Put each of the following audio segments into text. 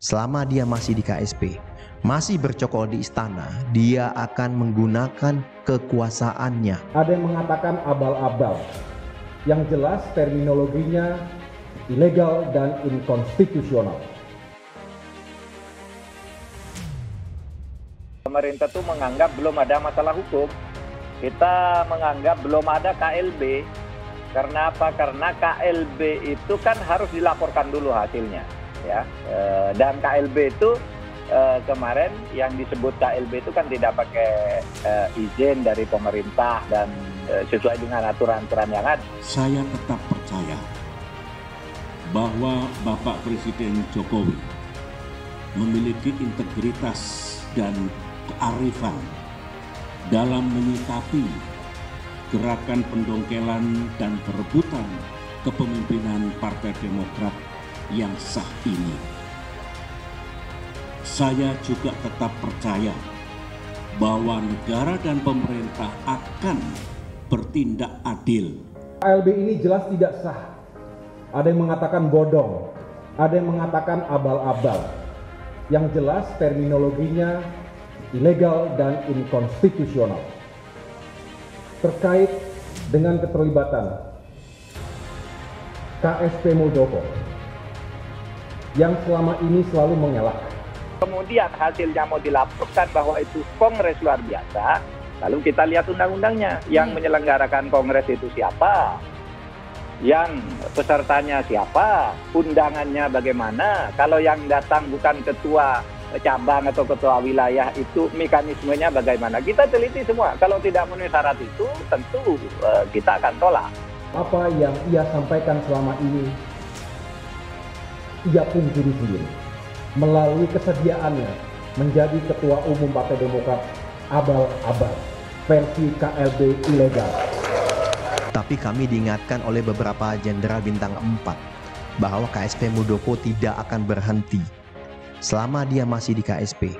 Selama dia masih di KSP, masih bercokol di istana, dia akan menggunakan kekuasaannya. Ada yang mengatakan abal-abal, yang jelas terminologinya ilegal dan inkonstitusional. Pemerintah tuh menganggap belum ada masalah hukum. Kita menganggap belum ada KLB. Karena apa? Karena KLB itu kan harus dilaporkan dulu hasilnya, ya. Dan KLB itu kemarin yang disebut KLB itu kan tidak pakai izin dari pemerintah dan sesuai dengan aturan-aturan yang ada. Saya tetap percaya bahwa Bapak Presiden Jokowi memiliki integritas dan kearifan dalam menyikapi gerakan pendongkelan dan perebutan kepemimpinan Partai Demokrat yang sah ini. Saya juga tetap percaya bahwa negara dan pemerintah akan bertindak adil. KLB ini jelas tidak sah. Ada yang mengatakan bodong, ada yang mengatakan abal-abal. Yang jelas terminologinya ilegal dan inkonstitusional. Terkait dengan keterlibatan KSP Muldoko yang selama ini selalu mengelak. Kemudian hasilnya mau dilaporkan bahwa itu kongres luar biasa, lalu kita lihat undang-undangnya. Yang menyelenggarakan kongres itu siapa? Yang pesertanya siapa? Undangannya bagaimana? Kalau yang datang bukan ketua cabang atau ketua wilayah, itu mekanismenya bagaimana? Kita teliti semua. Kalau tidak memenuhi syarat itu, tentu kita akan tolak. Apa yang ia sampaikan selama ini, ia pungkiri sendiri melalui kesediaannya menjadi ketua umum Partai Demokrat abal-abal versi KLB ilegal. Tapi kami diingatkan oleh beberapa jenderal bintang 4 bahwa KSP Muldoko tidak akan berhenti. Selama dia masih di KSP,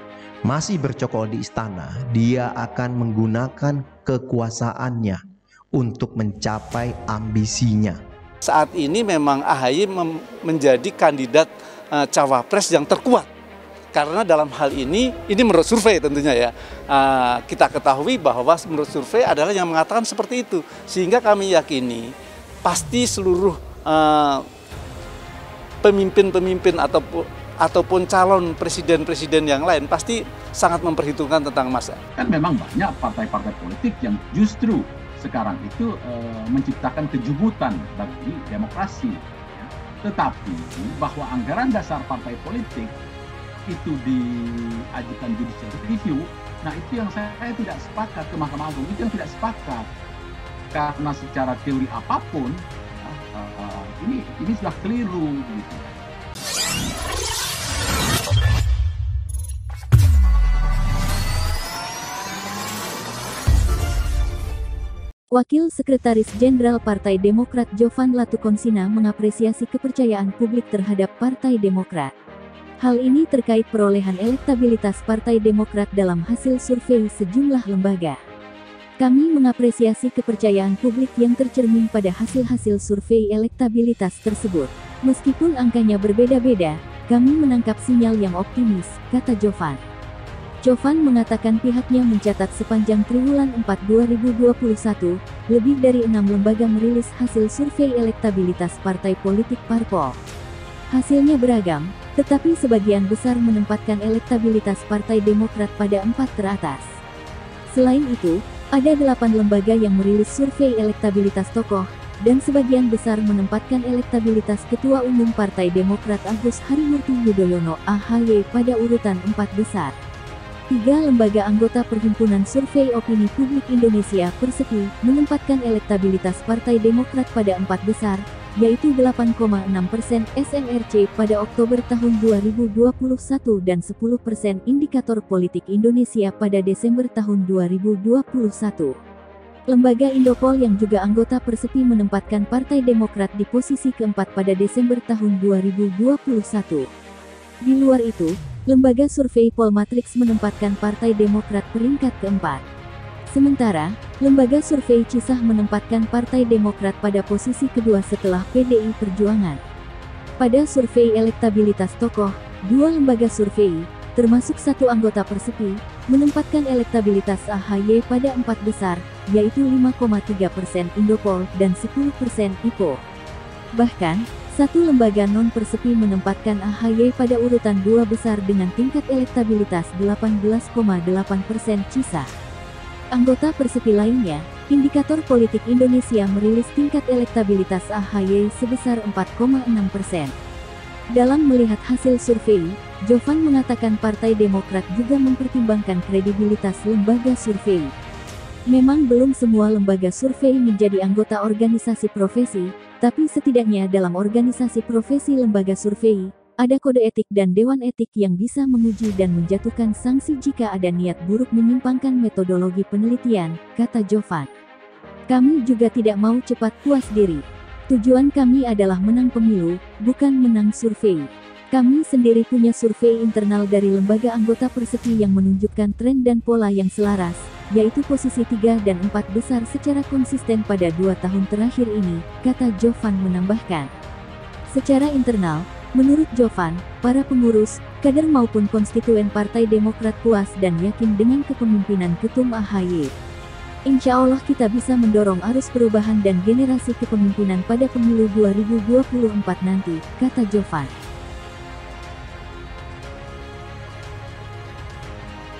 masih bercokol di istana, dia akan menggunakan kekuasaannya untuk mencapai ambisinya. Saat ini memang AHY menjadi kandidat cawapres yang terkuat. Karena dalam hal ini menurut survei tentunya ya, kita ketahui bahwa menurut survei adalah yang mengatakan seperti itu. Sehingga kami yakini pasti seluruh pemimpin-pemimpin ataupun calon presiden-presiden yang lain pasti sangat memperhitungkan tentang masa. Kan memang banyak partai-partai politik yang justru sekarang itu menciptakan kejubutan bagi demokrasi. Tetapi bahwa anggaran dasar partai politik itu diajukan judicial review, nah itu yang saya tidak sepakat ke Mahkamah Agung, itu yang tidak sepakat. Karena secara teori apapun, ini sudah keliru gitu. Wakil Sekretaris Jenderal Partai Demokrat Jovan Latukonsina mengapresiasi kepercayaan publik terhadap Partai Demokrat. Hal ini terkait perolehan elektabilitas Partai Demokrat dalam hasil survei sejumlah lembaga. Kami mengapresiasi kepercayaan publik yang tercermin pada hasil-hasil survei elektabilitas tersebut. Meskipun angkanya berbeda-beda, kami menangkap sinyal yang optimis, kata Jovan. Jovan mengatakan pihaknya mencatat sepanjang triwulan 4 2021, lebih dari 6 lembaga merilis hasil survei elektabilitas partai politik parpol. Hasilnya beragam, tetapi sebagian besar menempatkan elektabilitas Partai Demokrat pada 4 teratas. Selain itu, ada 8 lembaga yang merilis survei elektabilitas tokoh, dan sebagian besar menempatkan elektabilitas Ketua Umum Partai Demokrat Agus Harimurti Yudhoyono (AHY) pada urutan 4 besar. 3 lembaga anggota Perhimpunan Survei Opini Publik Indonesia (Persepi) menempatkan elektabilitas Partai Demokrat pada 4 besar, yaitu 8,6% SMRC pada Oktober tahun 2021 dan 10% Indikator Politik Indonesia pada Desember tahun 2021. Lembaga Indopol yang juga anggota Persepi menempatkan Partai Demokrat di posisi keempat pada Desember tahun 2021. Di luar itu, lembaga survei Polmatrix menempatkan Partai Demokrat peringkat keempat. Sementara, lembaga survei Cisah menempatkan Partai Demokrat pada posisi kedua setelah PDI Perjuangan. Pada survei elektabilitas tokoh, Dua lembaga survei, termasuk satu anggota Persepi, menempatkan elektabilitas AHY pada 4 besar, yaitu 5,3% Indopol dan 10% IPO. Bahkan, satu lembaga non-Persepi menempatkan AHY pada urutan 2 besar dengan tingkat elektabilitas 18,8% CISA. Anggota Persepi lainnya, Indikator Politik Indonesia merilis tingkat elektabilitas AHY sebesar 4,6%. Dalam melihat hasil survei, Jovan mengatakan Partai Demokrat juga mempertimbangkan kredibilitas lembaga survei. Memang belum semua lembaga survei menjadi anggota organisasi profesi, tapi setidaknya dalam organisasi profesi lembaga survei, ada kode etik dan dewan etik yang bisa menguji dan menjatuhkan sanksi jika ada niat buruk menyimpangkan metodologi penelitian, kata Jovan. Kami juga tidak mau cepat puas diri. Tujuan kami adalah menang pemilu, bukan menang survei. Kami sendiri punya survei internal dari lembaga anggota Persepi yang menunjukkan tren dan pola yang selaras, yaitu posisi 3 dan 4 besar secara konsisten pada 2 tahun terakhir ini, kata Jovan menambahkan. Secara internal, menurut Jovan, para pengurus, kader maupun konstituen Partai Demokrat puas dan yakin dengan kepemimpinan Ketum AHY. Insya Allah kita bisa mendorong arus perubahan dan generasi kepemimpinan pada pemilu 2024 nanti, kata Jovan.